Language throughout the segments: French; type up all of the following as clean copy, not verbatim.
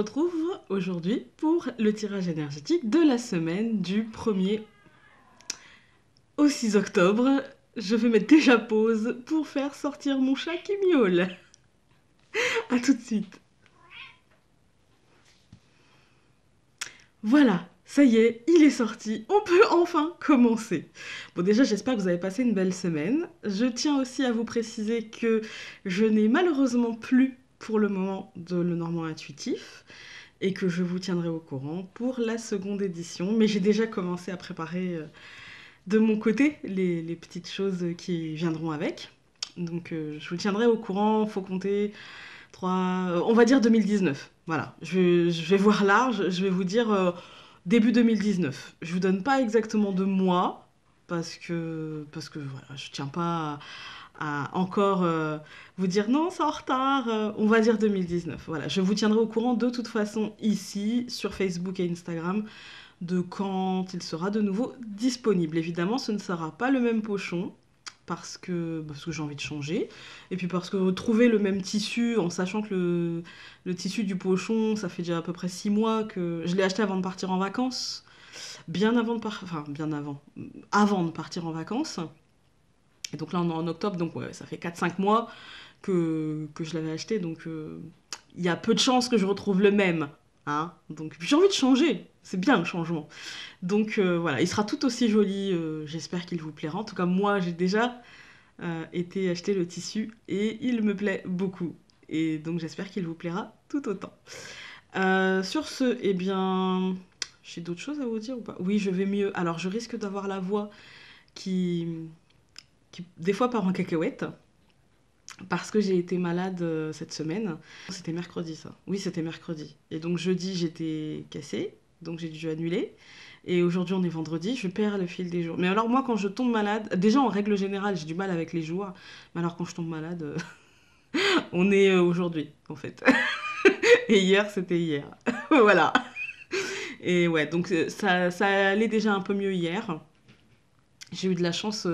retrouve aujourd'hui pour le tirage énergétique de la semaine du 1er au 6 octobre. Je vais mettre déjà pause pour faire sortir mon chat qui miaule. A tout de suite. Voilà, ça y est, il est sorti. On peut enfin commencer. Bon, déjà, j'espère que vous avez passé une belle semaine. Je tiens aussi à vous préciser que je n'ai malheureusement plus pour le moment de Lenormand intuitif et que je vous tiendrai au courant pour la seconde édition. Mais j'ai déjà commencé à préparer de mon côté les petites choses qui viendront avec. Donc je vous tiendrai au courant, faut compter 3, on va dire 2019. Voilà, je vais voir large, je vais vous dire début 2019. Je vous donne pas exactement de mois parce que voilà, je tiens pas à encore vous dire non, c'est en retard. On va dire 2019. Voilà, je vous tiendrai au courant de toute façon ici sur Facebook et Instagram de quand il sera de nouveau disponible. Évidemment, ce ne sera pas le même pochon parce que j'ai envie de changer et puis parce que trouver le même tissu en sachant que le tissu du pochon, ça fait déjà à peu près 6 mois que je l'ai acheté avant de partir en vacances, bien avant de avant de partir en vacances. Et donc là on est en octobre, donc ouais, ça fait 4-5 mois que je l'avais acheté, donc il y a peu de chances que je retrouve le même. Hein, donc j'ai envie de changer, c'est bien le changement. Donc voilà, il sera tout aussi joli, j'espère qu'il vous plaira. En tout cas, moi j'ai déjà été acheter le tissu et il me plaît beaucoup. Et donc j'espère qu'il vous plaira tout autant. Sur ce, eh bien, j'ai d'autres choses à vous dire ou pas? Oui, je vais mieux. Alors je risque d'avoir la voix qui des fois part en cacahuète. Parce que j'ai été malade cette semaine. C'était mercredi ça. Oui, c'était mercredi. Et donc jeudi, j'étais cassée. Donc j'ai dû annuler. Et aujourd'hui, on est vendredi. Je perds le fil des jours. Mais alors moi, quand je tombe malade... Déjà, en règle générale, j'ai du mal avec les jours. Mais alors quand je tombe malade, on est aujourd'hui, en fait. Et hier, c'était hier. Voilà. Et ouais, donc ça allait déjà un peu mieux hier. J'ai eu de la chance,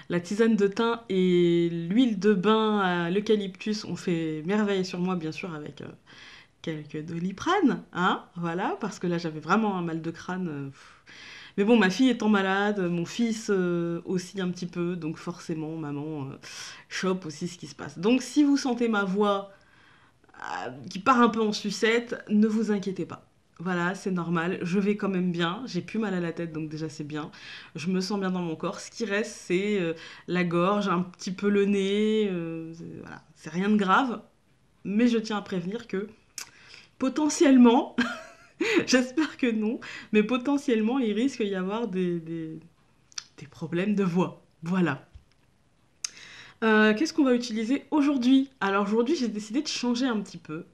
la tisane de thym et l'huile de bain à l'eucalyptus ont fait merveille sur moi, bien sûr, avec quelques Doliprane, hein, voilà, parce que là j'avais vraiment un mal de crâne. Mais bon, ma fille étant malade, mon fils aussi un petit peu, donc forcément, maman chope aussi ce qui se passe. Donc si vous sentez ma voix qui part un peu en sucette, ne vous inquiétez pas. Voilà, c'est normal, je vais quand même bien, j'ai plus mal à la tête donc déjà c'est bien, je me sens bien dans mon corps, ce qui reste c'est la gorge, un petit peu le nez, voilà, c'est rien de grave, mais je tiens à prévenir que potentiellement, j'espère que non, mais potentiellement il risque d'y avoir des problèmes de voix, voilà. Qu'est-ce qu'on va utiliser aujourd'hui? Alors aujourd'hui j'ai décidé de changer un petit peu.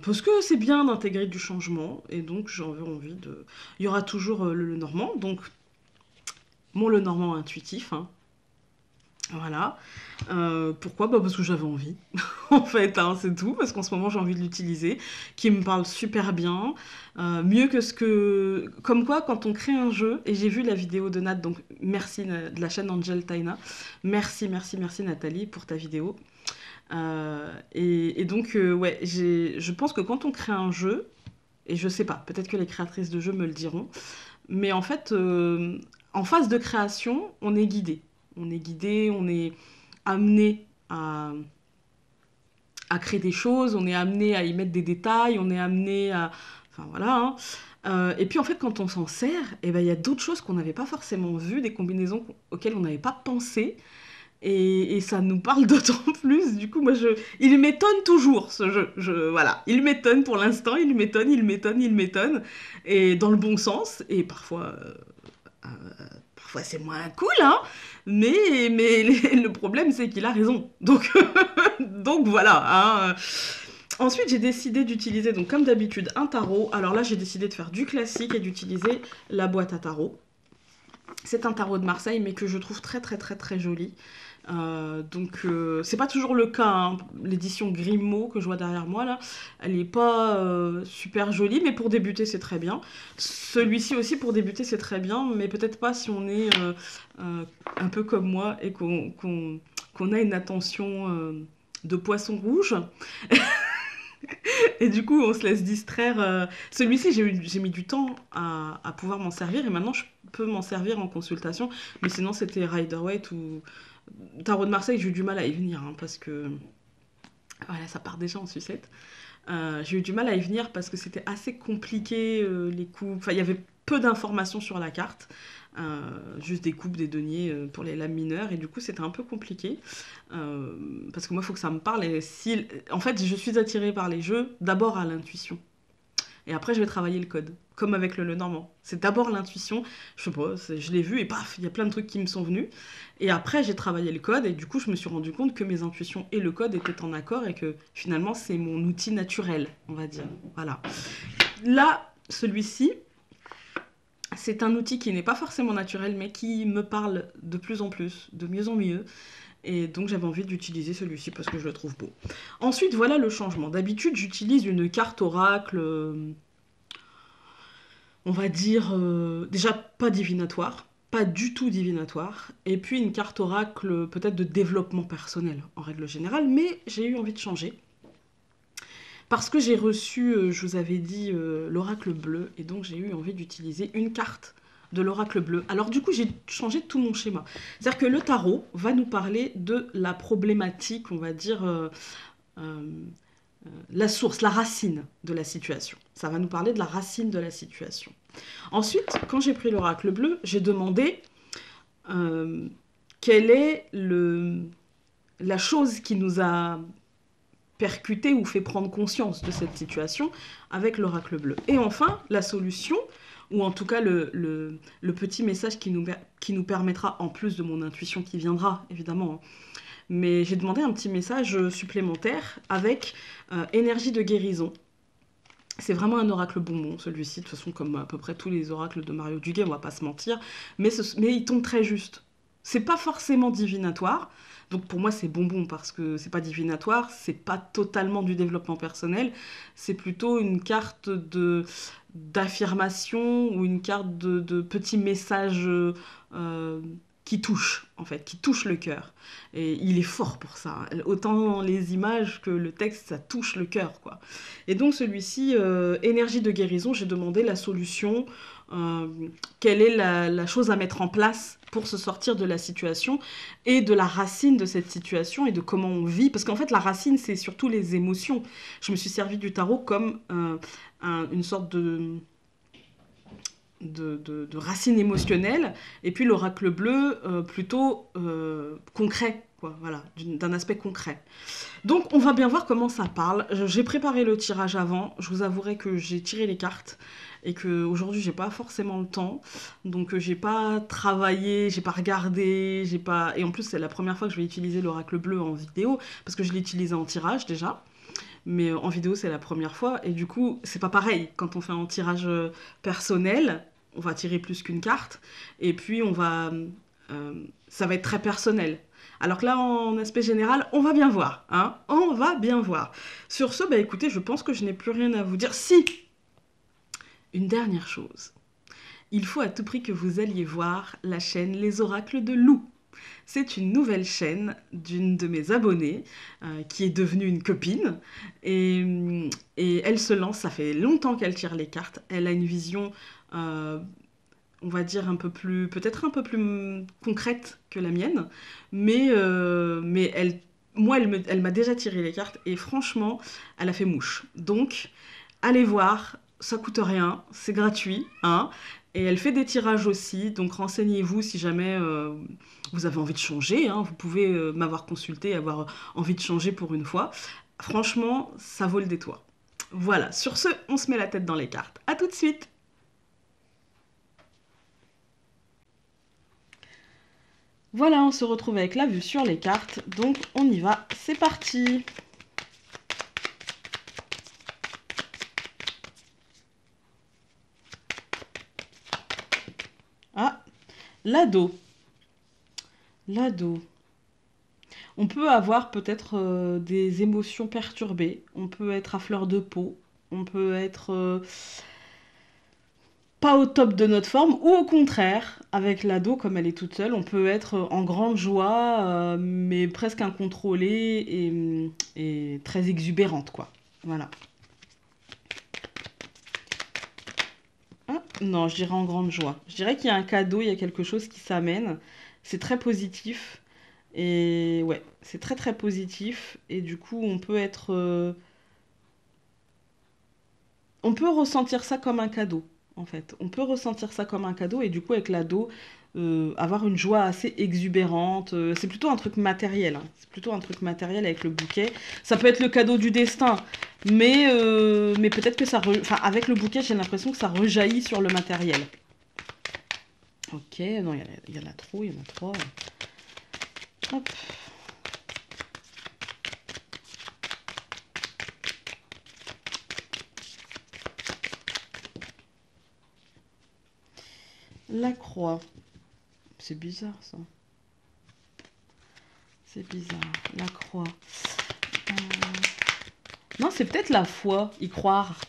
Parce que c'est bien d'intégrer du changement, et donc j'avais envie de... Il y aura toujours le Lenormand, donc mon Lenormand intuitif, hein. Voilà. Pourquoi? Parce que j'avais envie, en fait, hein, c'est tout, parce qu'en ce moment j'ai envie de l'utiliser, qui me parle super bien, mieux que ce que... Comme quoi, quand on crée un jeu, et j'ai vu la vidéo de Nat, donc merci de la chaîne Angel Taina, merci, merci, merci Nathalie pour ta vidéo. Et donc, ouais, je pense que quand on crée un jeu, et je sais pas, peut-être que les créatrices de jeux me le diront, mais en fait, en phase de création, on est guidé. On est guidé, on est amené à créer des choses, on est amené à y mettre des détails, on est amené à... Enfin voilà, hein. Et puis en fait, quand on s'en sert, eh ben, y a d'autres choses qu'on n'avait pas forcément vues, des combinaisons auxquelles on n'avait pas pensé. Et ça nous parle d'autant plus. Du coup, moi, il m'étonne toujours, ce jeu. Voilà, il m'étonne pour l'instant, il m'étonne, il m'étonne, il m'étonne. Et dans le bon sens. Et parfois, parfois c'est moins cool, hein. Mais le problème, c'est qu'il a raison. Donc, donc voilà, hein. Ensuite, j'ai décidé d'utiliser, donc comme d'habitude, un tarot. Alors là, j'ai décidé de faire du classique et d'utiliser la boîte à tarot. C'est un tarot de Marseille, mais que je trouve très très très très joli. Donc c'est pas toujours le cas, hein. L'édition Grimaud que je vois derrière moi là, elle est pas super jolie, mais pour débuter c'est très bien. Celui-ci aussi pour débuter c'est très bien, mais peut-être pas si on est un peu comme moi et qu'on a une attention de poisson rouge. Et du coup, on se laisse distraire. Celui-ci, j'ai mis du temps à pouvoir m'en servir et maintenant je peux m'en servir en consultation. Mais sinon, c'était Rider-Waite ou Tarot de Marseille, j'ai eu du mal à y venir parce que voilà, ça part déjà en sucette. J'ai eu du mal à y venir parce que c'était assez compliqué les coups. Enfin, il y avait peu d'informations sur la carte. Juste des coupes, des deniers pour les lames mineures et du coup c'était un peu compliqué parce que moi il faut que ça me parle et si en fait je suis attirée par les jeux d'abord à l'intuition et après je vais travailler le code comme avec le Lenormand, c'est d'abord l'intuition, je sais pas, je l'ai vu et paf il y a plein de trucs qui me sont venus et après j'ai travaillé le code et du coup je me suis rendu compte que mes intuitions et le code étaient en accord et que finalement c'est mon outil naturel on va dire, voilà. Là celui-ci c'est un outil qui n'est pas forcément naturel, mais qui me parle de plus en plus, de mieux en mieux. Et donc j'avais envie d'utiliser celui-ci parce que je le trouve beau. Ensuite, voilà le changement. D'habitude, j'utilise une carte oracle, on va dire, déjà pas divinatoire, pas du tout divinatoire. Et puis une carte oracle peut-être de développement personnel en règle générale, mais j'ai eu envie de changer. Parce que j'ai reçu, je vous avais dit, l'oracle bleu, et donc j'ai eu envie d'utiliser une carte de l'oracle bleu. Alors du coup, j'ai changé tout mon schéma. C'est-à-dire que le tarot va nous parler de la problématique, on va dire, euh, la source, la racine de la situation. Ça va nous parler de la racine de la situation. Ensuite, quand j'ai pris l'oracle bleu, j'ai demandé euh, quelle est la chose qui nous a percuté ou fait prendre conscience de cette situation avec l'oracle bleu. Et enfin, la solution, ou en tout cas le petit message qui nous permettra, en plus de mon intuition qui viendra, évidemment, hein, mais j'ai demandé un petit message supplémentaire avec énergie de guérison. C'est vraiment un oracle bonbon, celui-ci, de toute façon, comme à peu près tous les oracles de Mario Duguay, on va pas se mentir, mais il tombe très juste. C'est pas forcément divinatoire, donc pour moi c'est bonbon parce que c'est pas divinatoire, c'est pas totalement du développement personnel, c'est plutôt une carte d'affirmation ou une carte de petits messages euh, qui touchent, en fait, qui touchent le cœur. Et il est fort pour ça. Autant les images que le texte, ça touche le cœur, quoi. Et donc celui-ci, énergie de guérison, j'ai demandé la solution, euh, quelle est la chose à mettre en place pour se sortir de la situation et de la racine de cette situation et de comment on vit. Parce qu'en fait, la racine, c'est surtout les émotions. Je me suis servi du tarot comme une sorte de racine émotionnelle, et puis l'oracle bleu plutôt concret, quoi, voilà, d'un aspect concret. Donc on va bien voir comment ça parle. J'ai préparé le tirage avant, je vous avouerai que j'ai tiré les cartes, et qu'aujourd'hui j'ai pas forcément le temps, donc j'ai pas travaillé, j'ai pas regardé, j'ai pas... Et en plus c'est la première fois que je vais utiliser l'oracle bleu en vidéo, parce que je l'ai utilisé en tirage déjà, mais en vidéo c'est la première fois et du coup c'est pas pareil quand on fait un tirage personnel, on va tirer plus qu'une carte et puis ça va être très personnel, alors que là en aspect général on va bien voir, hein, on va bien voir. Sur ce, bah écoutez, je pense que je n'ai plus rien à vous dire. Si, une dernière chose, il faut à tout prix que vous alliez voir la chaîne Les Oracles de Lou. C'est une nouvelle chaîne d'une de mes abonnées qui est devenue une copine et elle se lance, ça fait longtemps qu'elle tire les cartes, elle a une vision, euh, on va dire peut-être un peu plus concrète que la mienne, mais moi elle m'a déjà tiré les cartes et franchement elle a fait mouche. Donc allez voir, ça coûte rien, c'est gratuit, hein. Et elle fait des tirages aussi, donc renseignez-vous si jamais vous avez envie de changer, hein. Vous pouvez m'avoir consulté et avoir envie de changer pour une fois. Franchement, ça vaut le détour. Voilà, sur ce, on se met la tête dans les cartes. À tout de suite. Voilà, on se retrouve avec la vue sur les cartes, donc on y va, c'est parti. Ah, l'ado. L'ado. On peut avoir peut-être des émotions perturbées, on peut être à fleur de peau, on peut être pas au top de notre forme, ou au contraire, avec l'ado, comme elle est toute seule, on peut être en grande joie, mais presque incontrôlée et très exubérante, quoi. Voilà. Ah, non, je dirais en grande joie. Je dirais qu'il y a un cadeau, il y a quelque chose qui s'amène. C'est très positif. Et ouais, c'est très très positif. Et du coup, on peut ressentir ça comme un cadeau, en fait. On peut ressentir ça comme un cadeau et du coup, avec l'ado, avoir une joie assez exubérante. C'est plutôt un truc matériel, hein. C'est plutôt un truc matériel avec le bouquet. Ça peut être le cadeau du destin, mais peut-être que enfin, avec le bouquet, j'ai l'impression que ça rejaillit sur le matériel. Ok, non, il y en a trop, il y en a trois. Hop. La croix. C'est bizarre ça. C'est bizarre. La croix. Euh, Non, c'est peut-être la foi, y croire,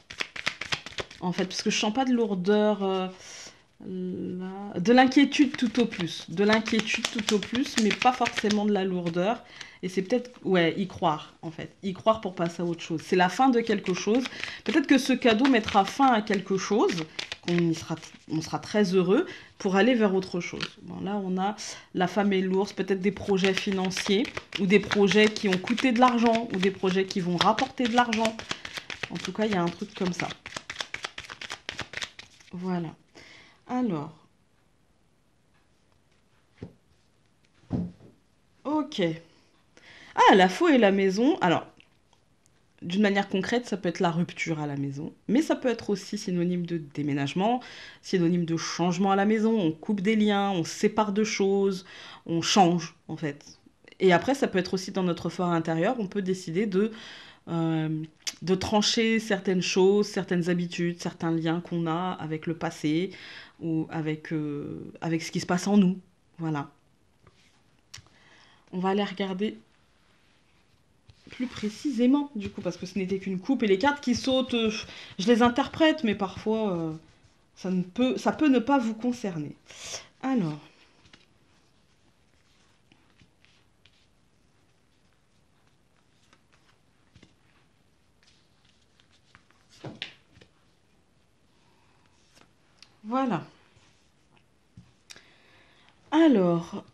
en fait, parce que je sens pas de lourdeur, là. De l'inquiétude tout au plus. De l'inquiétude tout au plus, mais pas forcément de la lourdeur. Et c'est peut-être, ouais, y croire, en fait. Y croire pour passer à autre chose. C'est la fin de quelque chose. Peut-être que ce cadeau mettra fin à quelque chose, on sera très heureux pour aller vers autre chose. Bon, là, on a la femme et l'ours, peut-être des projets financiers, ou des projets qui ont coûté de l'argent, ou des projets qui vont rapporter de l'argent. En tout cas, il y a un truc comme ça. Voilà. Alors, ok. Ah, la faux et la maison. Alors, d'une manière concrète, ça peut être la rupture à la maison, mais ça peut être aussi synonyme de déménagement, synonyme de changement à la maison. On coupe des liens, on sépare de choses, on change, en fait. Et après, ça peut être aussi dans notre fort intérieur, on peut décider euh, de trancher certaines choses, certaines habitudes, certains liens qu'on a avec le passé ou avec ce qui se passe en nous. Voilà. On va aller regarder plus précisément, du coup, parce que ce n'était qu'une coupe et les cartes qui sautent, je les interprète, mais parfois ça peut ne pas vous concerner. Alors, voilà. Alors,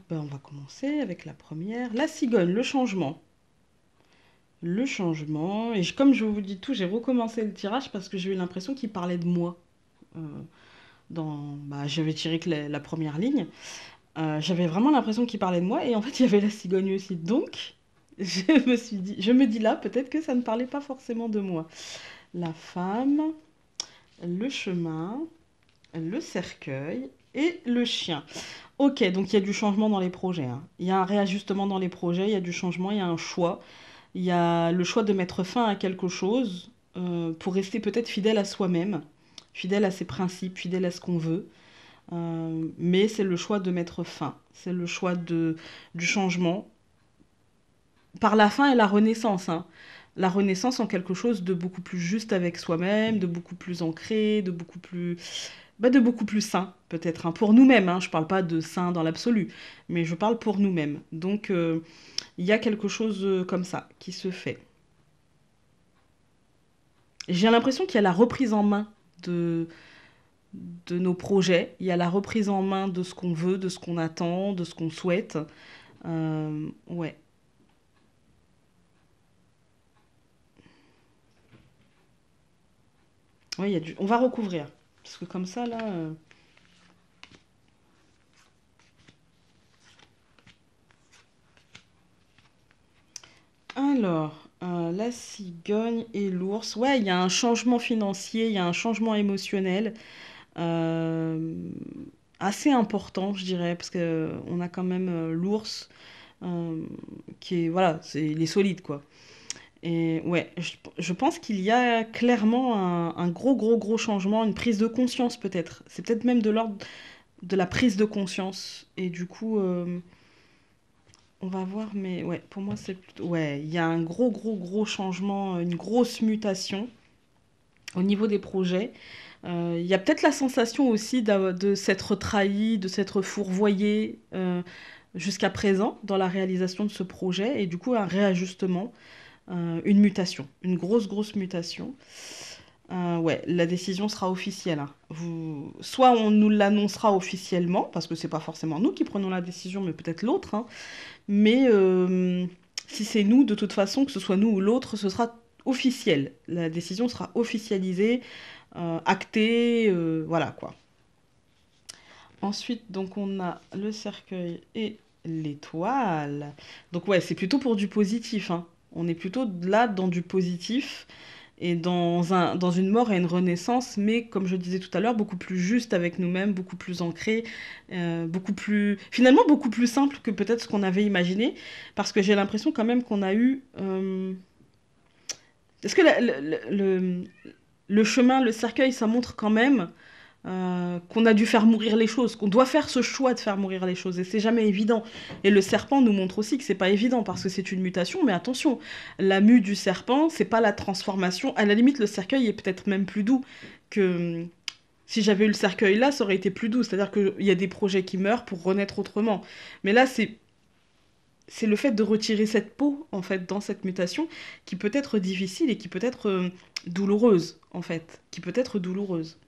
ben, on va commencer avec la première. La cigogne, le changement. Le changement. Et comme je vous dis tout, j'ai recommencé le tirage parce que j'ai eu l'impression qu'il parlait de moi. Euh, bah, j'avais tiré que la première ligne. J'avais vraiment l'impression qu'il parlait de moi. Et en fait, il y avait la cigogne aussi. Donc, je me dis là, peut-être que ça ne parlait pas forcément de moi. La femme, le chemin, le cercueil et le chien. Ok, donc il y a du changement dans les projets, hein. Il y a un réajustement dans les projets, il y a du changement, il y a un choix. Il y a le choix de mettre fin à quelque chose pour rester peut-être fidèle à soi-même, fidèle à ses principes, fidèle à ce qu'on veut. Mais c'est le choix de mettre fin. C'est le choix du changement par la fin et la renaissance, hein. La renaissance en quelque chose de beaucoup plus juste avec soi-même, de beaucoup plus ancré, de beaucoup plus sain, peut-être, hein, pour nous-mêmes, hein. Je parle pas de sain dans l'absolu, mais je parle pour nous-mêmes. Donc, il y a quelque chose comme ça qui se fait. J'ai l'impression qu'il y a la reprise en main de, de nos projets, il y a la reprise en main de ce qu'on veut, de ce qu'on attend, de ce qu'on souhaite. Ouais. Ouais, on va recouvrir. Parce que comme ça, là. Alors, la cigogne et l'ours. Ouais, il y a un changement financier, il y a un changement émotionnel. euh, Assez important, je dirais, parce que on a quand même l'ours euh, qui est, voilà, il est solide, quoi. Et ouais, je pense qu'il y a clairement un gros, gros, gros changement, une prise de conscience peut-être. C'est peut-être même de l'ordre de la prise de conscience. Et du coup, on va voir, mais ouais, pour moi, c'est plutôt... Ouais, il y a un gros, gros, gros changement, une grosse mutation au niveau des projets. Il y a peut-être la sensation aussi de s'être trahi, de s'être fourvoyé jusqu'à présent dans la réalisation de ce projet, et du coup, un réajustement. une mutation, une grosse, grosse mutation. Ouais, la décision sera officielle, hein. Soit on nous l'annoncera officiellement, parce que c'est pas forcément nous qui prenons la décision, mais peut-être l'autre, hein. Mais si c'est nous, de toute façon, que ce soit nous ou l'autre, ce sera officiel. La décision sera officialisée, actée, voilà quoi. Ensuite, donc on a le cercueil et l'étoile. Donc ouais, c'est plutôt pour du positif, hein. On est plutôt là dans du positif et dans une mort et une renaissance, mais comme je disais tout à l'heure, beaucoup plus juste avec nous-mêmes, beaucoup plus ancré, finalement beaucoup plus simple que peut-être ce qu'on avait imaginé, parce que j'ai l'impression quand même qu'on a eu... Est-ce que le chemin, le cercueil, ça montre quand même qu'on a dû faire mourir les choses, qu'on doit faire ce choix de faire mourir les choses, et c'est jamais évident. Et le serpent nous montre aussi que c'est pas évident, parce que c'est une mutation, mais attention, la mue du serpent, c'est pas la transformation. À la limite, le cercueil est peut-être même plus doux que... Si j'avais eu le cercueil là, ça aurait été plus doux, c'est-à-dire qu'il y a des projets qui meurent pour renaître autrement. Mais là, c'est le fait de retirer cette peau, en fait, dans cette mutation, qui peut être difficile et qui peut être douloureuse, en fait, qui peut être douloureuse.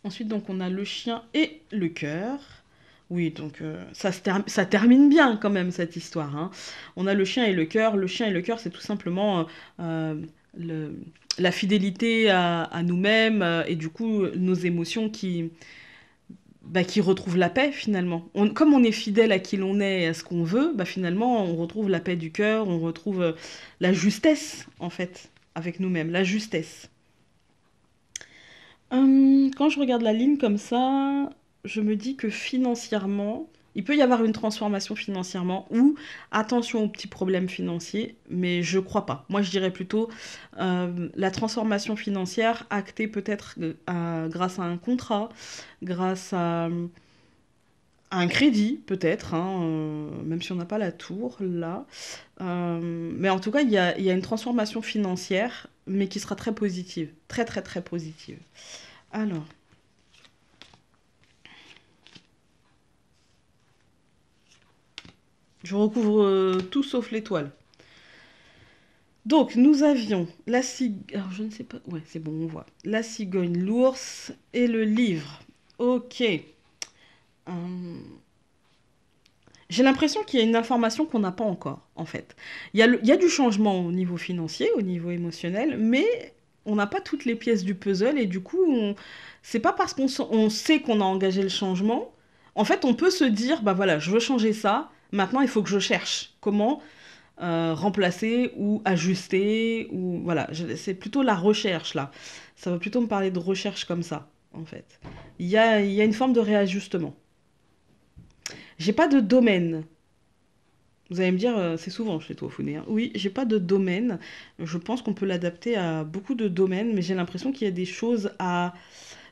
Ensuite, donc, on a le chien et le cœur. Oui, donc ça termine bien quand même cette histoire, hein. On a le chien et le cœur. Le chien et le cœur, c'est tout simplement le- la fidélité à nous-mêmes et du coup nos émotions qui retrouvent la paix finalement. Comme on est fidèle à qui l'on est et à ce qu'on veut, bah, finalement on retrouve la paix du cœur, on retrouve la justesse en fait avec nous-mêmes, la justesse. Quand je regarde la ligne comme ça, je me dis que financièrement, il peut y avoir une transformation financièrement ou attention aux petits problèmes financiers, mais je crois pas. Moi, je dirais plutôt la transformation financière actée peut-être grâce à un contrat, grâce à un crédit peut-être, hein, même si on n'a pas la tour là. Mais en tout cas, il y a une transformation financière, mais qui sera très positive, très très très positive. Alors, je recouvre tout sauf l'étoile. Donc, nous avions la cigogne... Alors, je ne sais pas... Ouais, c'est bon, on voit. La cigogne, l'ours et le livre. Ok. J'ai l'impression qu'il y a une information qu'on n'a pas encore, en fait. Il y a du changement au niveau financier, au niveau émotionnel, mais on n'a pas toutes les pièces du puzzle et du coup, c'est pas parce on sait qu'on a engagé le changement. En fait, on peut se dire, bah voilà, je veux changer ça. Maintenant, il faut que je cherche comment remplacer ou ajuster ou voilà. C'est plutôt la recherche là. Ça va plutôt me parler de recherche comme ça, en fait. Il y a une forme de réajustement. J'ai pas de domaine. Vous allez me dire, c'est souvent chez toi, Founé, hein. Oui, j'ai pas de domaine. Je pense qu'on peut l'adapter à beaucoup de domaines, mais j'ai l'impression qu'il y a des choses à...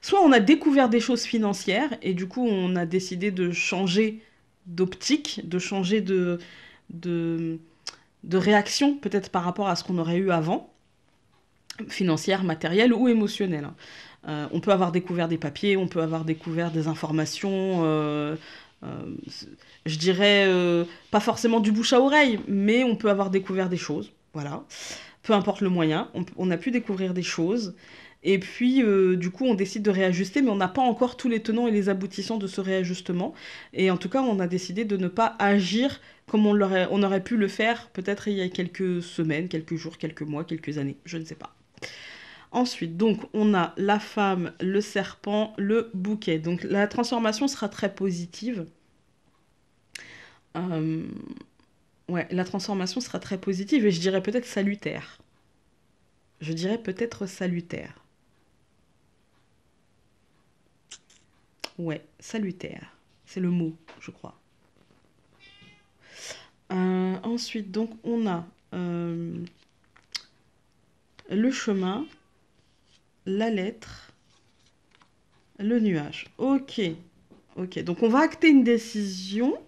Soit on a découvert des choses financières, et du coup on a décidé de changer d'optique, de changer de, de réaction, peut-être par rapport à ce qu'on aurait eu avant, financière, matérielle ou émotionnelle, hein. On peut avoir découvert des papiers, on peut avoir découvert des informations, euh, je dirais pas forcément du bouche à oreille, mais on peut avoir découvert des choses, voilà. Peu importe le moyen, on a pu découvrir des choses. Et puis, du coup, on décide de réajuster, mais on n'a pas encore tous les tenants et les aboutissants de ce réajustement. Et en tout cas, on a décidé de ne pas agir comme on aurait pu le faire peut-être il y a quelques semaines, quelques jours, quelques mois, quelques années, je ne sais pas. Ensuite, donc, on a la femme, le serpent, le bouquet. Donc, la transformation sera très positive. Euh, ouais, la transformation sera très positive et je dirais peut-être salutaire. Je dirais peut-être salutaire. Ouais, salutaire. C'est le mot, je crois. Ensuite, donc, on a le chemin, la lettre, le nuage. Ok, ok. Donc, on va acter une décision,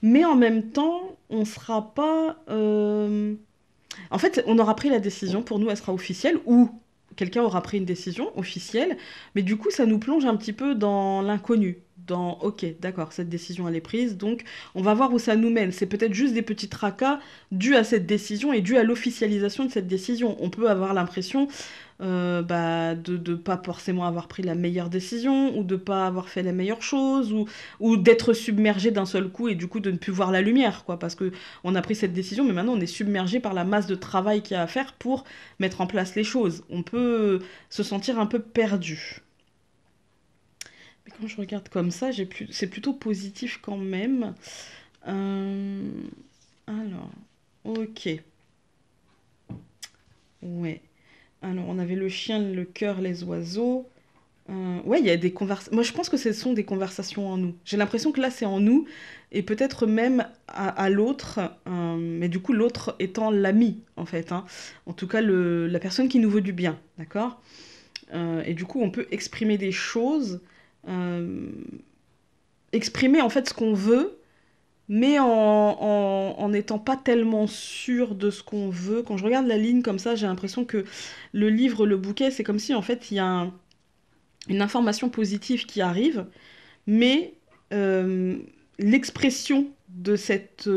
mais en même temps, on sera pas... En fait, on aura pris la décision, pour nous, elle sera officielle, ou quelqu'un aura pris une décision officielle, mais du coup, ça nous plonge un petit peu dans l'inconnu. dans OK, d'accord, cette décision elle est prise, donc on va voir où ça nous mène. C'est peut-être juste des petits tracas dus à cette décision et dus à l'officialisation de cette décision. On peut avoir l'impression bah, de ne pas forcément avoir pris la meilleure décision ou de ne pas avoir fait la meilleure chose ou d'être submergé d'un seul coup et du coup de ne plus voir la lumière, quoi, parce que on a pris cette décision, mais maintenant on est submergé par la masse de travail qu'il y a à faire pour mettre en place les choses. On peut se sentir un peu perdu. Mais quand je regarde comme ça, c'est plutôt positif quand même. Euh, Alors, ok. Ouais. Alors, on avait le chien, le cœur, les oiseaux. Ouais, il y a des conversations. Moi, je pense que ce sont des conversations en nous. J'ai l'impression que là, c'est en nous, et peut-être même à l'autre, mais du coup, l'autre étant l'ami, en fait, hein. En tout cas, la personne qui nous veut du bien, d'accord? Et du coup, on peut exprimer des choses, euh, exprimer en fait ce qu'on veut, mais en n'étant pas tellement sûr de ce qu'on veut. Quand je regarde la ligne comme ça, j'ai l'impression que le livre, le bouquet, c'est comme si en fait il y a une information positive qui arrive, mais euh, l'expression de cette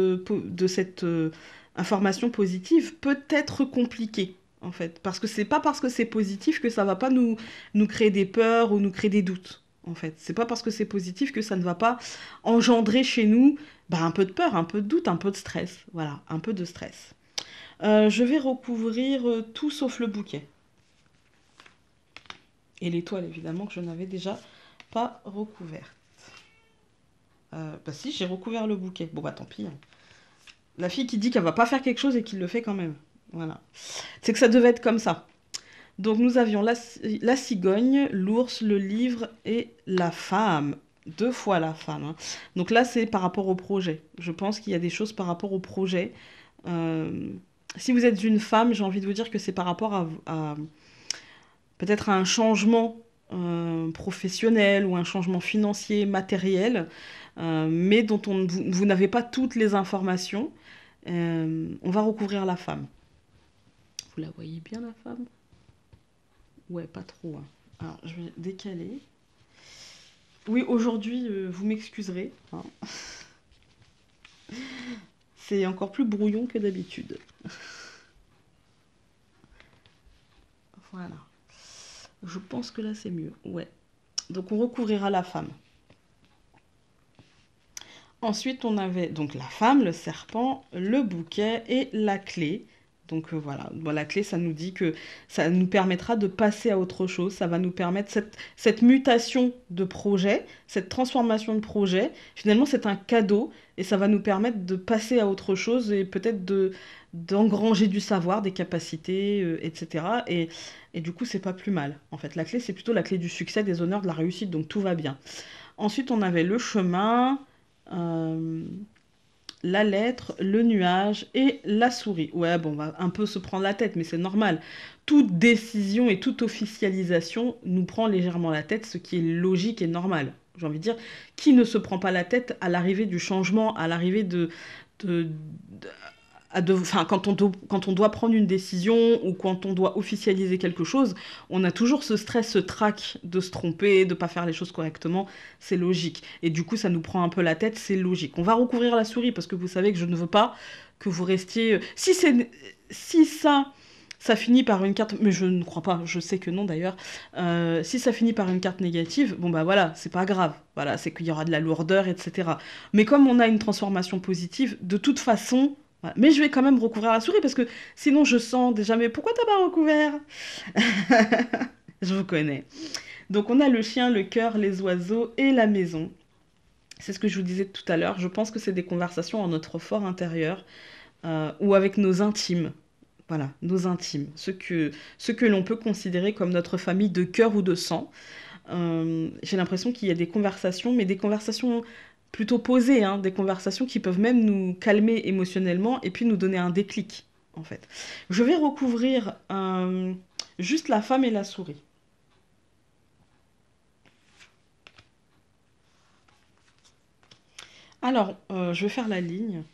information positive peut être compliquée. En fait, parce que c'est pas parce que c'est positif que ça va pas nous créer des peurs ou nous créer des doutes. En fait, c'est pas parce que c'est positif que ça ne va pas engendrer chez nous bah, un peu de peur, un peu de doute, un peu de stress. Voilà, un peu de stress. Je vais recouvrir tout sauf le bouquet. Et l'étoile, évidemment, que je n'avais déjà pas recouvert. Bah si, j'ai recouvert le bouquet. Bon bah tant pis, hein. La fille qui dit qu'elle va pas faire quelque chose et qui le fait quand même. Voilà. C'est que ça devait être comme ça. Donc nous avions la cigogne, l'ours, le livre et la femme. Deux fois la femme, hein. Donc là, c'est par rapport au projet. Je pense qu'il y a des choses par rapport au projet. Euh, Si vous êtes une femme, j'ai envie de vous dire que c'est par rapport à peut-être à un changement professionnel ou un changement financier, matériel, mais dont vous n'avez pas toutes les informations. On va recouvrir la femme. Vous la voyez bien, la femme? Ouais, pas trop, hein. Alors, je vais décaler. Oui, aujourd'hui, vous m'excuserez, hein. C'est encore plus brouillon que d'habitude. Voilà. Je pense que là, c'est mieux. Ouais. Donc, on recouvrira la femme. Ensuite, on avait donc la femme, le serpent, le bouquet et la clé. Donc voilà, bon, la clé, ça nous dit que ça nous permettra de passer à autre chose. Ça va nous permettre cette mutation de projet, cette transformation de projet. Finalement, c'est un cadeau et ça va nous permettre de passer à autre chose et peut-être d'engranger du savoir, des capacités, etc. Et du coup, c'est pas plus mal. En fait, la clé, c'est plutôt la clé du succès, des honneurs, de la réussite. Donc tout va bien. Ensuite, on avait le chemin, euh, la lettre, le nuage et la souris. Ouais, bon, on va un peu se prendre la tête, mais c'est normal. Toute décision et toute officialisation nous prend légèrement la tête, ce qui est logique et normal. J'ai envie de dire, qui ne se prend pas la tête à l'arrivée du changement, à l'arrivée de, enfin, quand on doit prendre une décision ou quand on doit officialiser quelque chose, on a toujours ce stress, ce trac de se tromper, de pas faire les choses correctement. C'est logique. Et du coup, ça nous prend un peu la tête, c'est logique. On va recouvrir la souris parce que vous savez que je ne veux pas que vous restiez. Si ça finit par une carte, mais je ne crois pas, je sais que non d'ailleurs. Si ça finit par une carte négative, bon bah voilà, c'est pas grave. Voilà, c'est qu'il y aura de la lourdeur, etc. Mais comme on a une transformation positive, de toute façon. Voilà. Mais je vais quand même recouvrir la souris parce que sinon je sens déjà, mais pourquoi t'as pas recouvert? Je vous connais. Donc on a le chien, le cœur, les oiseaux et la maison. C'est ce que je vous disais tout à l'heure. Je pense que c'est des conversations en notre fort intérieur ou avec nos intimes. Voilà, nos intimes. Ce que l'on peut considérer comme notre famille de cœur ou de sang. J'ai l'impression qu'il y a des conversations, mais des conversations plutôt posées, hein, des conversations qui peuvent même nous calmer émotionnellement et puis nous donner un déclic, en fait. Je vais recouvrir juste la femme et la souris. Alors, je vais faire la ligne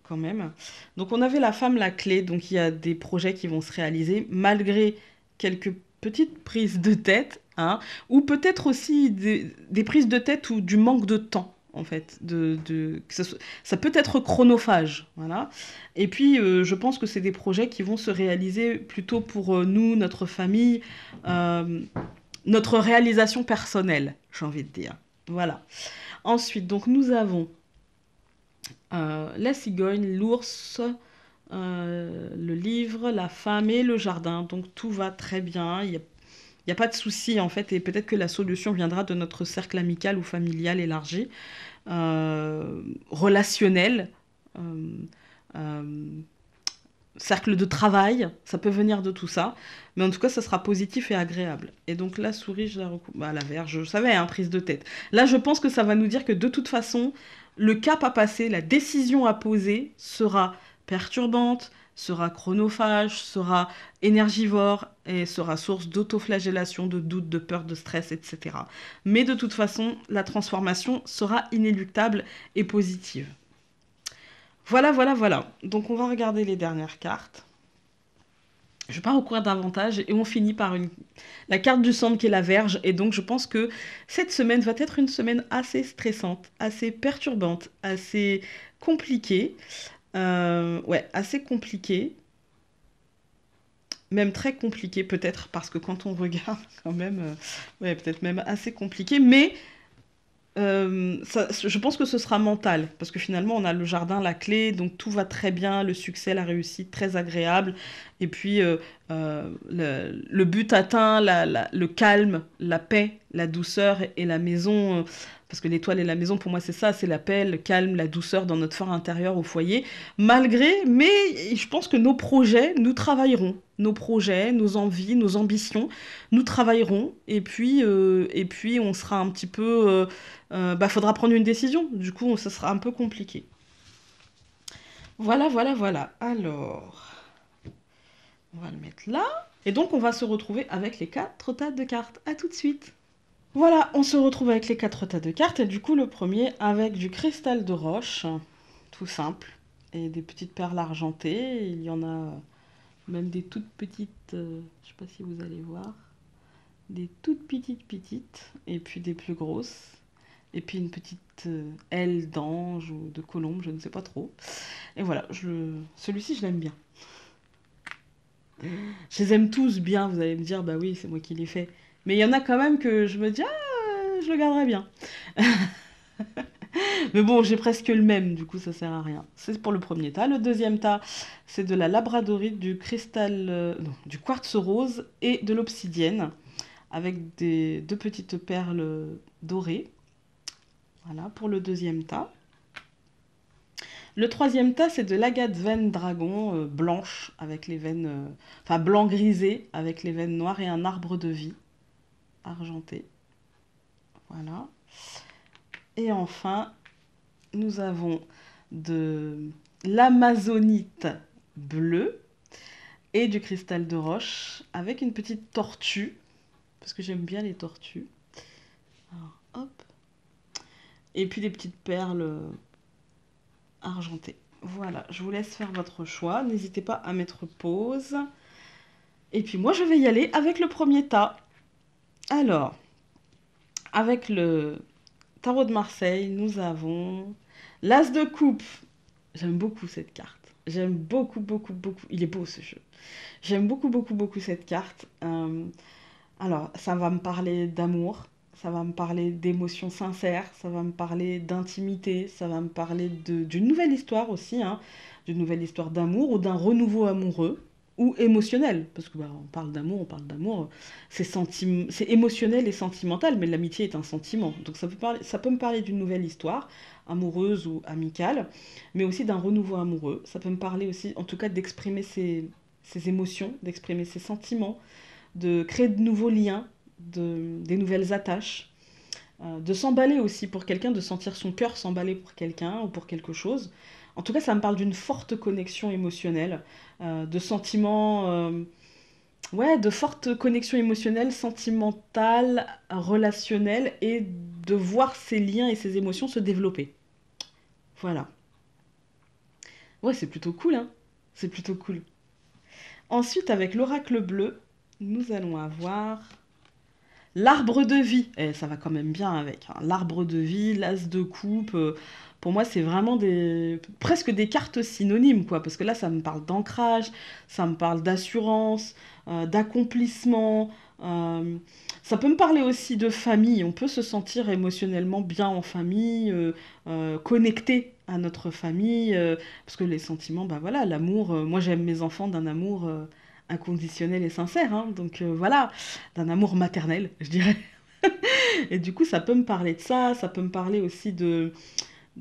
quand même. Donc, on avait la femme, la clé, donc il y a des projets qui vont se réaliser malgré quelques petites prises de tête. hein, ou peut-être aussi des prises de tête ou du manque de temps, en fait. Ça peut être chronophage, voilà. Et puis, je pense que c'est des projets qui vont se réaliser plutôt pour nous, notre famille, euh, notre réalisation personnelle, j'ai envie de dire. Voilà. Ensuite, donc nous avons la cigogne, l'ours, le livre, la femme et le jardin. Donc tout va très bien. Il y a pas de souci en fait, et peut-être que la solution viendra de notre cercle amical ou familial élargi, relationnel, euh, euh, cercle de travail, ça peut venir de tout ça, mais en tout cas ça sera positif et agréable. Et donc la souris, je la recoupe, bah, la verge, je savais, hein, prise de tête. Là je pense que ça va nous dire que de toute façon, le cap à passer, la décision à poser sera perturbante, sera chronophage, sera énergivore et sera source d'autoflagellation, de doute, de peur, de stress, etc. Mais de toute façon, la transformation sera inéluctable et positive. Voilà, voilà, voilà. Donc on va regarder les dernières cartes. Je ne vais pas recourir davantage et on finit par la carte du centre qui est la Vierge. Et donc je pense que cette semaine va être une semaine assez stressante, assez perturbante, assez compliquée. Ouais, assez compliquée. Même très compliquée peut-être parce que quand on regarde quand même, ouais, peut-être même assez compliqué. Mais je pense que ce sera mental, parce que finalement, on a le jardin, la clé, donc tout va très bien, le succès, la réussite, très agréable. Et puis, le but atteint, le calme, la paix, la douceur et la maison. Parce que l'étoile et la maison, pour moi, c'est ça, c'est la paix, le calme, la douceur dans notre fort intérieur au foyer. Mais je pense que nos projets, nous travaillerons. Nos projets, nos envies, nos ambitions, nous travaillerons. Et puis on sera un petit peu bah, faudra prendre une décision. Du coup, ça sera un peu compliqué. Voilà, voilà, voilà. Alors, on va le mettre là. Et donc, on va se retrouver avec les 4 tas de cartes. À tout de suite. Voilà, on se retrouve avec les 4 tas de cartes. Et du coup, le premier avec du cristal de roche, tout simple, et des petites perles argentées. Il y en a même des toutes petites, je sais pas si vous allez voir, des toutes petites petites, et puis des plus grosses. Et puis une petite aile d'ange ou de colombe, je ne sais pas trop. Et voilà, celui-ci, je l'aime bien. Je les aime tous bien, vous allez me dire, bah oui, c'est moi qui l'ai fait. Mais il y en a quand même que je me dis, ah, je le garderai bien. Mais bon, j'ai presque le même, du coup, ça sert à rien. C'est pour le premier tas. Le deuxième tas, c'est de la labradorite, du cristal, non, du quartz rose et de l'obsidienne, avec des deux petites perles dorées. Voilà, pour le deuxième tas. Le troisième tas, c'est de l'agate veine dragon blanche, avec les veines, enfin blanc grisé, avec les veines noires et un arbre de vie argenté. Voilà. Et enfin, nous avons de l'amazonite bleue et du cristal de roche, avec une petite tortue, parce que j'aime bien les tortues. Alors, hop. Et puis des petites perles argentées. Voilà, je vous laisse faire votre choix. N'hésitez pas à mettre pause. Et puis moi, je vais y aller avec le premier tas. Alors, avec le tarot de Marseille, nous avons l'As de coupe. J'aime beaucoup cette carte. J'aime beaucoup, beaucoup, beaucoup. Il est beau ce jeu. J'aime beaucoup, beaucoup, beaucoup cette carte. Alors, ça va me parler d'amour. Ça va me parler d'émotions sincères. Ça va me parler d'intimité. Ça va me parler d'une nouvelle histoire aussi, hein, d'une nouvelle histoire d'amour ou d'un renouveau amoureux ou émotionnel. Parce que bah, on parle d'amour. C'est émotionnel et sentimental, mais l'amitié est un sentiment. Donc ça peut me parler d'une nouvelle histoire, amoureuse ou amicale, mais aussi d'un renouveau amoureux. Ça peut me parler aussi, en tout cas, d'exprimer ses émotions, d'exprimer ses sentiments, de créer de nouveaux liens, des nouvelles attaches, de s'emballer aussi pour quelqu'un, de sentir son cœur s'emballer pour quelqu'un ou pour quelque chose. En tout cas, ça me parle d'une forte connexion émotionnelle, de sentiments, ouais, de fortes connexions émotionnelles, sentimentales, relationnelles, et de voir ces liens et ces émotions se développer. Voilà. Ouais, c'est plutôt cool, hein. C'est plutôt cool. Ensuite, avec l'oracle bleu, nous allons avoir L'arbre de vie, et ça va quand même bien avec, hein. L'arbre de vie, l'as de coupe, pour moi c'est vraiment presque des cartes synonymes, quoi, parce que là ça me parle d'ancrage, ça me parle d'assurance, d'accomplissement, euh, ça peut me parler aussi de famille, on peut se sentir émotionnellement bien en famille, connecté à notre famille, parce que les sentiments, bah voilà, l'amour, moi j'aime mes enfants d'un amour inconditionnel et sincère, hein, donc voilà, d'un amour maternel, je dirais. Et du coup, ça peut me parler de ça, ça peut me parler aussi de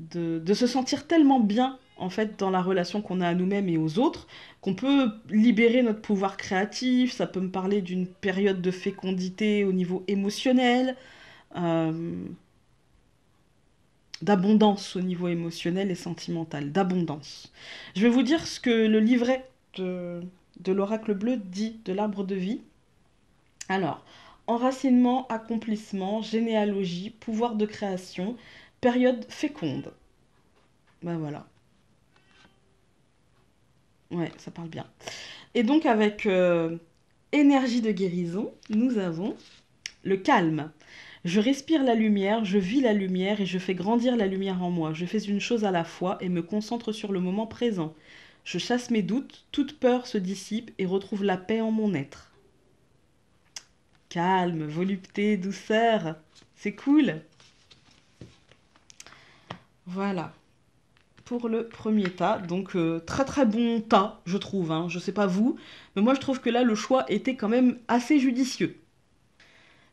se sentir tellement bien, en fait, dans la relation qu'on a à nous-mêmes et aux autres, qu'on peut libérer notre pouvoir créatif, ça peut me parler d'une période de fécondité au niveau émotionnel, euh, d'abondance au niveau émotionnel et sentimental, d'abondance. Je vais vous dire ce que le livret de l'oracle bleu dit de l'arbre de vie. Alors, enracinement, accomplissement, généalogie, pouvoir de création, période féconde. Ben voilà, ouais, ça parle bien. Et donc avec énergie de guérison, nous avons le calme. Je respire la lumière, je vis la lumière et je fais grandir la lumière en moi. Je fais une chose à la fois et me concentre sur le moment présent. Je chasse mes doutes, toute peur se dissipe et retrouve la paix en mon être. Calme, volupté, douceur, c'est cool. Voilà. Pour le premier tas. Donc très très bon tas, je trouve, hein. Je sais pas vous, mais moi je trouve que là le choix était quand même assez judicieux.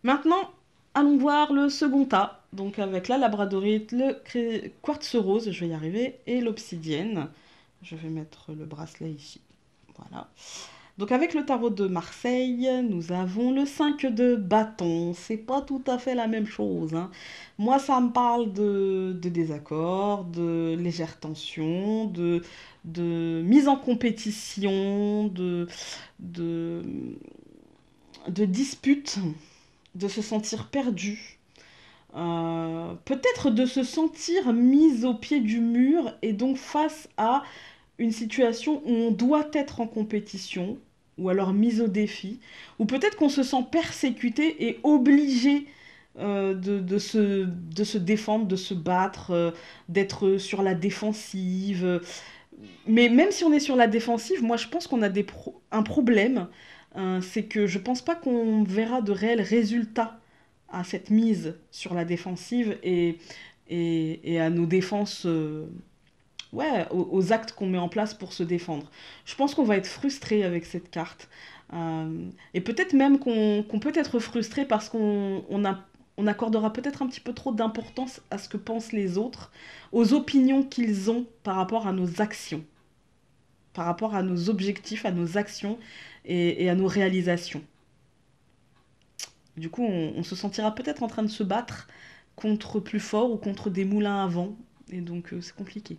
Maintenant, allons voir le second tas. Donc avec la labradorite, quartz rose, je vais y arriver, et l'obsidienne. Je vais mettre le bracelet ici. Voilà. Donc avec le tarot de Marseille, nous avons le 5 de bâton. C'est pas tout à fait la même chose, hein. Moi, ça me parle de désaccords, de légère tension, de mise en compétition, de, de disputes, de se sentir perdu. Peut-être de se sentir mise au pied du mur et donc face à une situation où on doit être en compétition, ou alors mise au défi, ou peut-être qu'on se sent persécuté et obligé de se défendre, de se battre, d'être sur la défensive. Mais même si on est sur la défensive, moi je pense qu'on a un problème, c'est que je pense pas qu'on verra de réels résultats à cette mise sur la défensive et à nos défenses, ouais, aux actes qu'on met en place pour se défendre. Je pense qu'on va être frustré avec cette carte. Et peut-être même qu'on peut être frustré parce on accordera peut-être un petit peu trop d'importance à ce que pensent les autres, aux opinions qu'ils ont par rapport à nos actions, par rapport à nos objectifs, à nos actions et à nos réalisations. Du coup, on se sentira peut-être en train de se battre contre plus fort ou contre des moulins à vent. Et donc, c'est compliqué.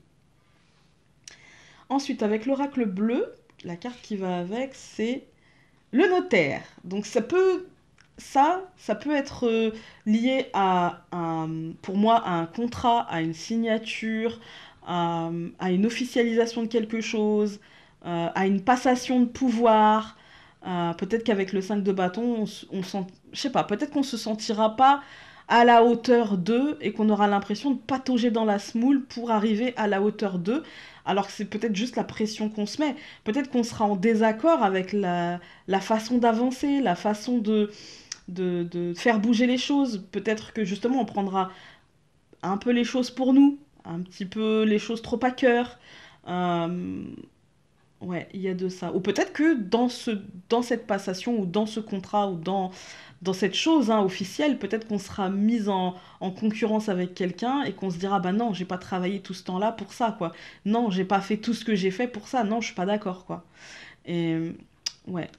Ensuite, avec l'oracle bleu, la carte qui va avec, c'est le notaire. Donc ça peut être lié pour moi, à un contrat, à une signature, à une officialisation de quelque chose, à une passation de pouvoir. Peut-être qu'avec le 5 de bâton, je sais pas, peut-être qu'on se sentira pas à la hauteur d'eux et qu'on aura l'impression de patauger dans la semoule pour arriver à la hauteur d'eux, alors que c'est peut-être juste la pression qu'on se met. Peut-être qu'on sera en désaccord avec la façon d'avancer, la façon de faire bouger les choses. Peut-être que justement on prendra un peu les choses pour nous, un petit peu les choses trop à cœur. Euh, Ouais, il y a de ça. Ou peut-être que dans cette passation, ou dans ce contrat, ou dans cette chose, hein, officielle, peut-être qu'on sera mis en concurrence avec quelqu'un et qu'on se dira, bah non, j'ai pas travaillé tout ce temps-là pour ça, quoi. Non, j'ai pas fait tout ce que j'ai fait pour ça. Non, je suis pas d'accord, quoi. Et ouais.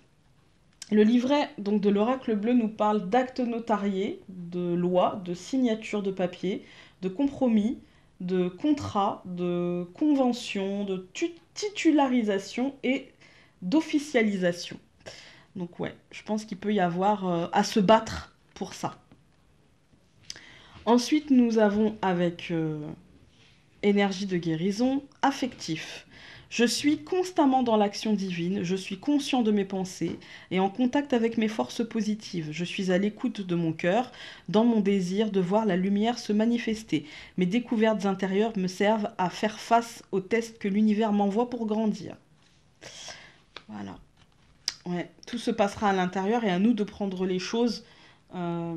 Le livret donc de l'oracle bleu nous parle d'actes notariés, de lois, de signatures de papier, de compromis, de contrats, de conventions, de titularisation et d'officialisation. Donc ouais, je pense qu'il peut y avoir à se battre pour ça. Ensuite, nous avons avec énergie de guérison, affectif. Je suis constamment dans l'action divine, je suis conscient de mes pensées et en contact avec mes forces positives. Je suis à l'écoute de mon cœur, dans mon désir de voir la lumière se manifester. Mes découvertes intérieures me servent à faire face aux tests que l'univers m'envoie pour grandir. Voilà. Ouais, tout se passera à l'intérieur et à nous de prendre les choses euh,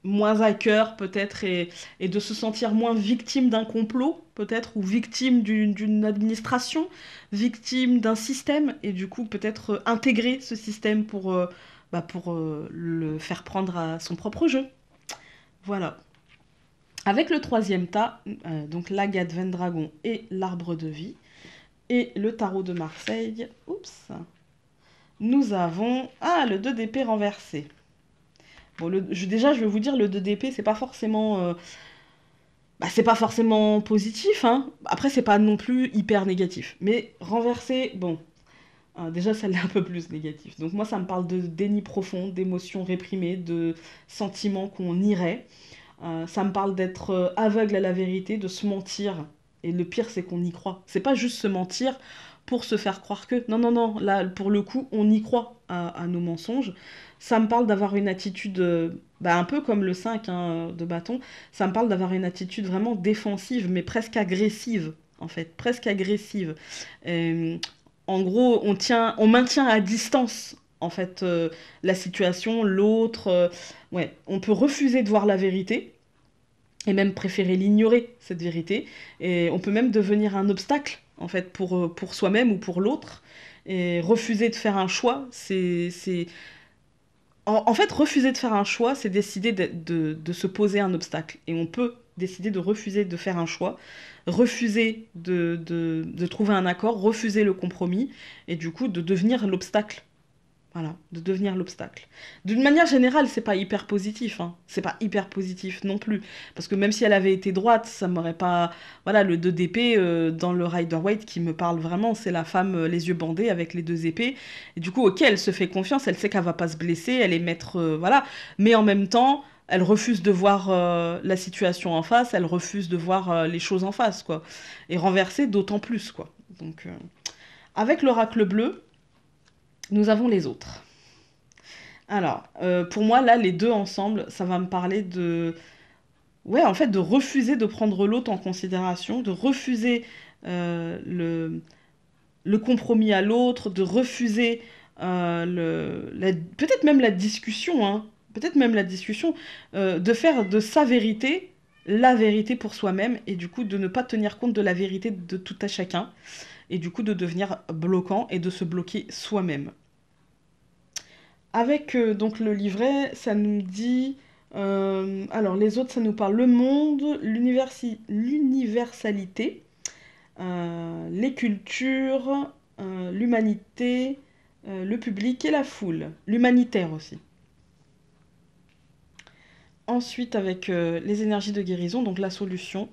moins à cœur peut-être et de se sentir moins victime d'un complot peut-être ou victime d'une administration, victime d'un système et du coup peut-être intégrer ce système pour le faire prendre à son propre jeu. Voilà. Avec le troisième tas, donc l'agate Vendragon et l'arbre de vie et le tarot de Marseille, oups, nous avons le 2 d'épée renversé. Bon, déjà, je vais vous dire, le 2 d'épée, c'est pas forcément positif, hein. Après, c'est pas non plus hyper négatif. Mais renversé, bon, déjà, ça l'est un peu plus négatif. Donc moi, ça me parle de déni profond, d'émotions réprimées, de sentiments qu'on nierait. Ça me parle d'être aveugle à la vérité, de se mentir. Et le pire, c'est qu'on y croit. C'est pas juste se mentir pour se faire croire que. Non, non, non. Là, pour le coup, on y croit à nos mensonges. Ça me parle d'avoir une attitude, un peu comme le 5 hein, de bâton. Ça me parle d'avoir une attitude vraiment défensive, mais presque agressive, en fait. Presque agressive. Euh, En gros, on maintient à distance, en fait, la situation, l'autre. Ouais, on peut refuser de voir la vérité et même préférer l'ignorer, cette vérité. Et on peut même devenir un obstacle, en fait, pour soi-même ou pour l'autre. Et refuser de faire un choix, en fait, refuser de faire un choix, c'est décider de se poser un obstacle. Et on peut décider de refuser de faire un choix, refuser de trouver un accord, refuser le compromis, et du coup de devenir l'obstacle. Voilà, de devenir l'obstacle. D'une manière générale, c'est pas hyper positif, hein. C'est pas hyper positif non plus. Parce que même si elle avait été droite, ça m'aurait pas. Voilà, le 2 d'épée dans le Rider-Waite qui me parle vraiment, c'est la femme les yeux bandés avec les deux épées. Et du coup, ok, elle se fait confiance, elle sait qu'elle va pas se blesser, elle est maître. Voilà. Mais en même temps, elle refuse de voir la situation en face, elle refuse de voir les choses en face, quoi. Et renverser d'autant plus, quoi. Donc, avec l'oracle bleu, nous avons les autres. Alors, pour moi, là, les deux ensemble, ça va me parler de... Ouais, en fait, de refuser de prendre l'autre en considération, de refuser le compromis à l'autre, de refuser peut-être même la discussion, hein, peut-être même la discussion, de faire de sa vérité la vérité pour soi-même, et du coup de ne pas tenir compte de la vérité de tout à chacun, et du coup de devenir bloquant et de se bloquer soi-même. Avec donc le livret, ça nous dit... alors les autres, ça nous parle le monde, l'universalité, les cultures, l'humanité, le public et la foule. L'humanitaire aussi. Ensuite, avec les énergies de guérison, donc la solution.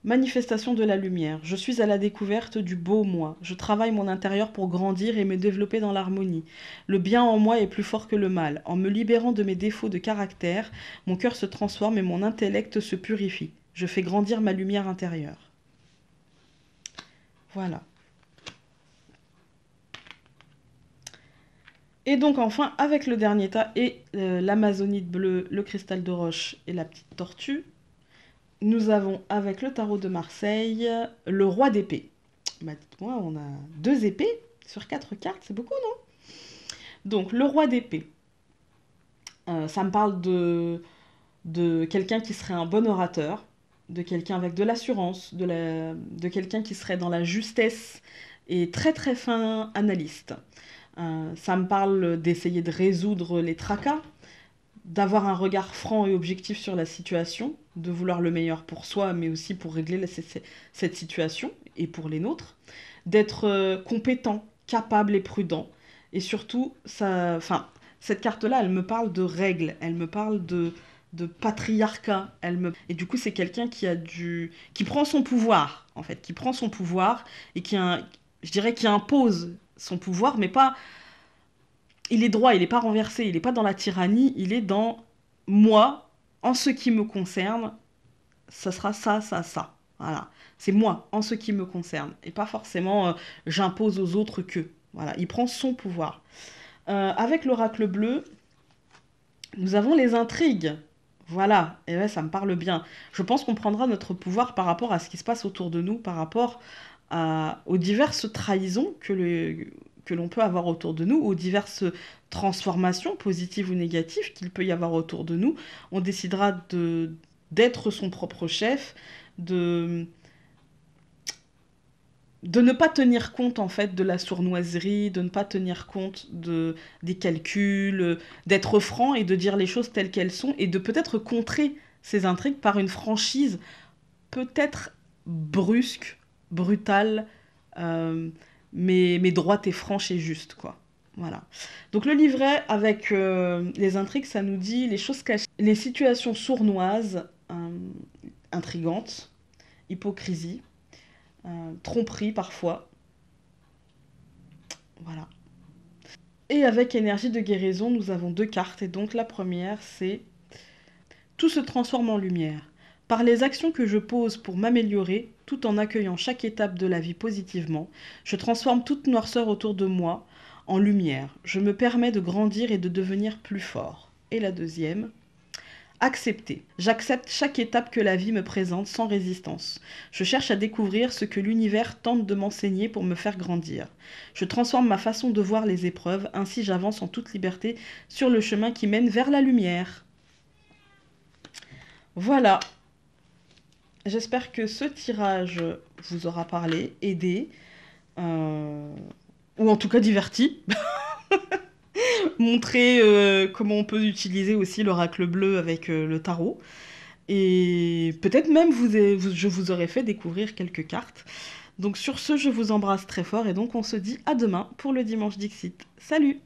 Manifestation de la lumière. Je suis à la découverte du beau moi. Je travaille mon intérieur pour grandir et me développer dans l'harmonie. Le bien en moi est plus fort que le mal. En me libérant de mes défauts de caractère, mon cœur se transforme et mon intellect se purifie. Je fais grandir ma lumière intérieure. Voilà. Et donc enfin, avec le dernier tas et l'amazonite bleue, le cristal de roche et la petite tortue, nous avons avec le tarot de Marseille le roi d'épée. Bah dites-moi, on a 2 épées sur 4 cartes, c'est beaucoup, non? Donc le roi d'épée, ça me parle de quelqu'un qui serait un bon orateur, de quelqu'un avec de l'assurance, de quelqu'un qui serait dans la justesse et très très fin analyste. Ça me parle d'essayer de résoudre les tracas, d'avoir un regard franc et objectif sur la situation, de vouloir le meilleur pour soi, mais aussi pour régler cette situation et pour les nôtres, d'être compétent, capable et prudent. Et surtout, cette carte-là, elle me parle de règles, elle me parle de patriarcat. Et du coup, c'est quelqu'un qui prend son pouvoir, en fait, qui prend son pouvoir et je dirais, qui impose son pouvoir, mais pas il est droit, il n'est pas renversé, il n'est pas dans la tyrannie, il est dans moi, en ce qui me concerne, ça sera ça, ça, ça. Voilà, c'est moi, en ce qui me concerne. Et pas forcément j'impose aux autres que. Voilà, il prend son pouvoir. Avec l'oracle bleu, nous avons les intrigues. Voilà, et ouais, ça me parle bien. Je pense qu'on prendra notre pouvoir par rapport à ce qui se passe autour de nous, par rapport aux diverses trahisons que l'on peut avoir autour de nous, aux diverses transformations positives ou négatives qu'il peut y avoir autour de nous. On décidera d'être son propre chef, de, de ne pas tenir compte en fait de la sournoiserie, de ne pas tenir compte des calculs, d'être franc et de dire les choses telles qu'elles sont et de peut-être contrer ces intrigues par une franchise peut-être brusque, brutale, euh, mais droite et franche et juste quoi. Voilà. Donc le livret avec les intrigues, ça nous dit les choses cachées, les situations sournoises, intrigantes, hypocrisie, tromperie parfois. Voilà. Et avec énergie de guérison, nous avons deux cartes. Et donc la première, c'est tout se transforme en lumière. Par les actions que je pose pour m'améliorer, tout en accueillant chaque étape de la vie positivement, je transforme toute noirceur autour de moi en lumière. Je me permets de grandir et de devenir plus fort. Et la deuxième, accepter. J'accepte chaque étape que la vie me présente sans résistance. Je cherche à découvrir ce que l'univers tente de m'enseigner pour me faire grandir. Je transforme ma façon de voir les épreuves, ainsi j'avance en toute liberté sur le chemin qui mène vers la lumière. Voilà, j'espère que ce tirage vous aura parlé, aidé, euh, ou en tout cas diverti. Montrer comment on peut utiliser aussi l'oracle bleu avec le tarot. Et peut-être même je vous aurais fait découvrir quelques cartes. Donc sur ce, je vous embrasse très fort et donc on se dit à demain pour le dimanche Dixit. Salut!